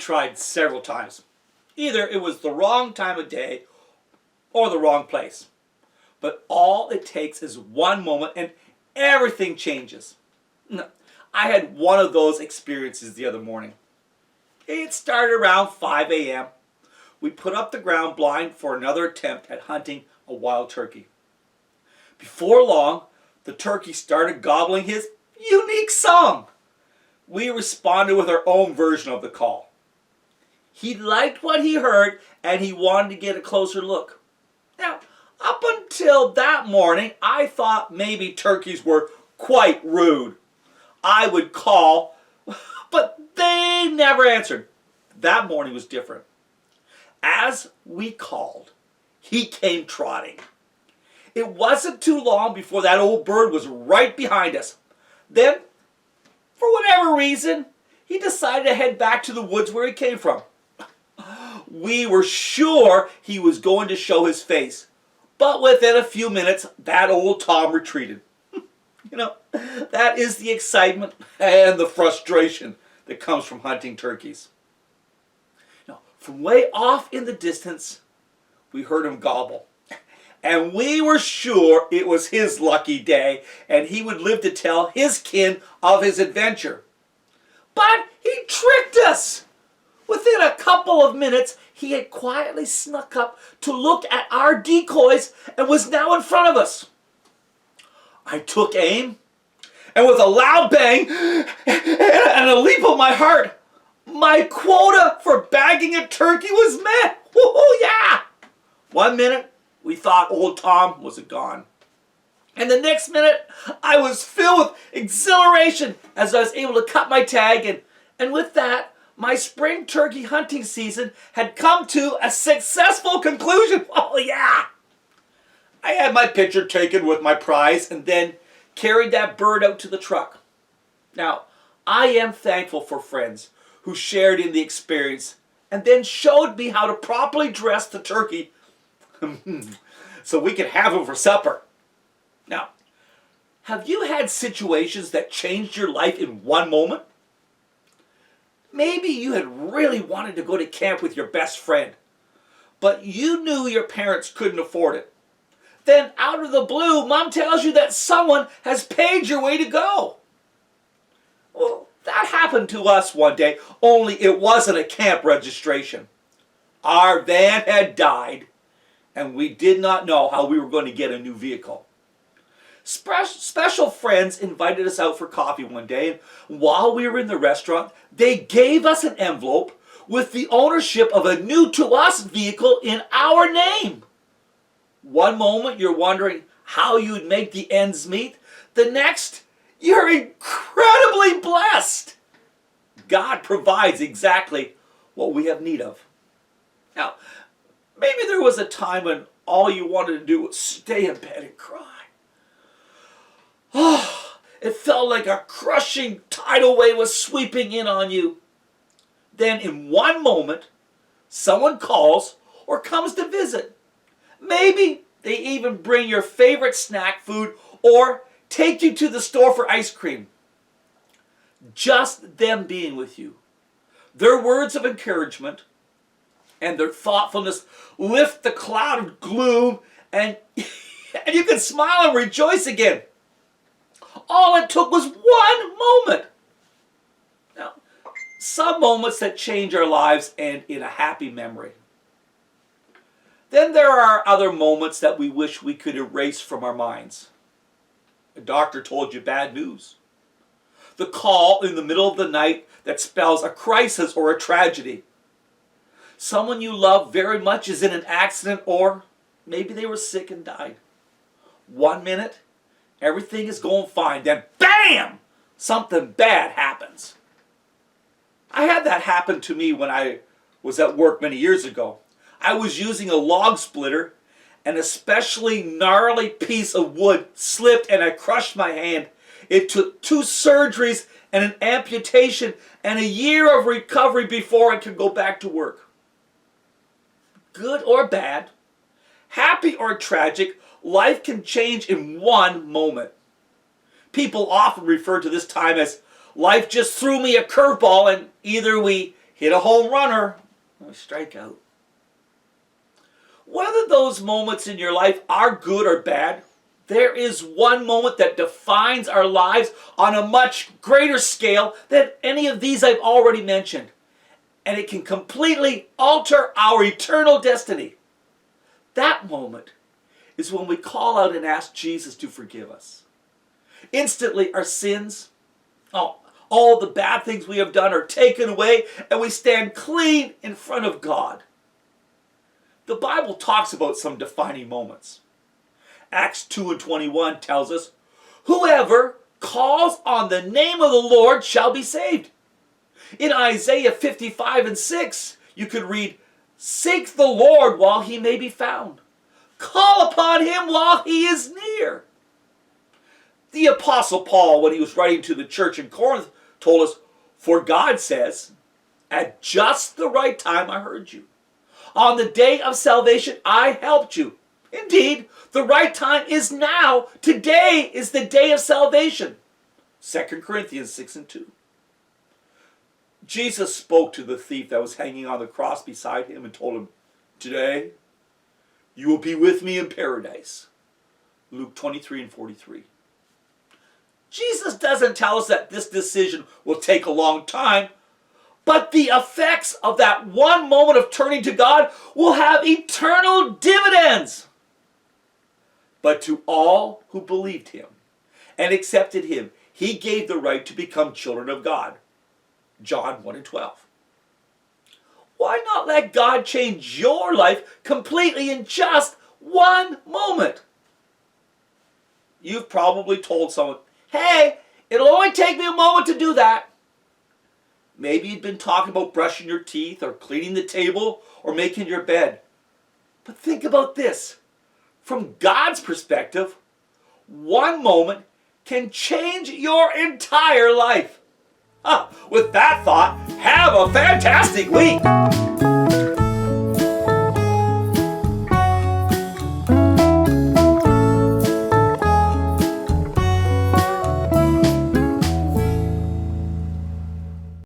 tried several times. Either it was the wrong time of day or the wrong place. But all it takes is one moment and everything changes. I had one of those experiences the other morning. It started around 5 a.m. We put up the ground blind for another attempt at hunting a wild turkey. Before long, the turkey started gobbling his unique song. We responded with our own version of the call. He liked what he heard and he wanted to get a closer look. Now, up until that morning, I thought maybe turkeys were quite rude. I would call, but they never answered. That morning was different. As we called, he came trotting. It wasn't too long before that old bird was right behind us. Then, for whatever reason, he decided to head back to the woods where he came from. We were sure he was going to show his face, but within a few minutes, that old Tom retreated. That is the excitement and the frustration that comes from hunting turkeys. Now, from way off in the distance, we heard him gobble. And we were sure it was his lucky day and he would live to tell his kin of his adventure. But he tricked us! Within a couple of minutes, he had quietly snuck up to look at our decoys and was now in front of us. I took aim, and with a loud bang and a leap of my heart, my quota for bagging a turkey was met. Woohoo, yeah! 1 minute, we thought old Tom was gone. And the next minute, I was filled with exhilaration as I was able to cut my tag, and with that, my spring turkey hunting season had come to a successful conclusion. Oh yeah! I had my picture taken with my prize and then carried that bird out to the truck. Now, I am thankful for friends who shared in the experience and then showed me how to properly dress the turkey so we could have him for supper. Now, have you had situations that changed your life in one moment? Maybe you had really wanted to go to camp with your best friend, but you knew your parents couldn't afford it. Then out of the blue, Mom tells you that someone has paid your way to go. Well, that happened to us one day, only it wasn't a camp registration. Our van had died, and we did not know how we were going to get a new vehicle. Special friends invited us out for coffee one day, and while we were in the restaurant, they gave us an envelope with the ownership of a new-to-us vehicle in our name. One moment you're wondering how you'd make the ends meet. The next, you're incredibly blessed. God provides exactly what we have need of. Now, maybe there was a time when all you wanted to do was stay in bed and cry. Oh, it felt like a crushing tidal wave was sweeping in on you. Then in one moment, someone calls or comes to visit. Maybe they even bring your favorite snack food or take you to the store for ice cream. Just them being with you, their words of encouragement and their thoughtfulness lift the cloud of gloom and you can smile and rejoice again. All it took was one moment. Now, some moments that change our lives end in a happy memory. Then there are other moments that we wish we could erase from our minds. A doctor told you bad news. The call in the middle of the night that spells a crisis or a tragedy. Someone you love very much is in an accident, or maybe they were sick and died. 1 minute, everything is going fine. Then, bam! Something bad happens. I had that happen to me when I was at work many years ago. I was using a log splitter. An especially gnarly piece of wood slipped and I crushed my hand. It took 2 surgeries and an amputation and a year of recovery before I could go back to work. Good or bad, happy or tragic, life can change in one moment. People often refer to this time as life just threw me a curveball and either we hit a home runner, or a strikeout. Whether those moments in your life are good or bad, there is one moment that defines our lives on a much greater scale than any of these I've already mentioned. And it can completely alter our eternal destiny. That moment is when we call out and ask Jesus to forgive us. Instantly, our sins, all the bad things we have done are taken away, and we stand clean in front of God. The Bible talks about some defining moments. Acts 2:21 tells us, whoever calls on the name of the Lord shall be saved. In Isaiah 55:6, you could read, seek the Lord while he may be found. Call upon him while he is near. The Apostle Paul, when he was writing to the church in Corinth, told us, for God says, at just the right time I heard you. On the day of salvation I helped you. Indeed, the right time is now. Today is the day of salvation. 2 Corinthians 6:2. Jesus spoke to the thief that was hanging on the cross beside him and told him, today you will be with me in paradise. Luke 23:43. Jesus doesn't tell us that this decision will take a long time, but the effects of that one moment of turning to God will have eternal dividends. But to all who believed him and accepted him, he gave the right to become children of God. John 1:12. Why not let God change your life completely in just one moment? You've probably told someone, hey, it'll only take me a moment to do that. Maybe you've been talking about brushing your teeth or cleaning the table or making your bed. But think about this. From God's perspective, one moment can change your entire life. With that thought, have a fantastic week.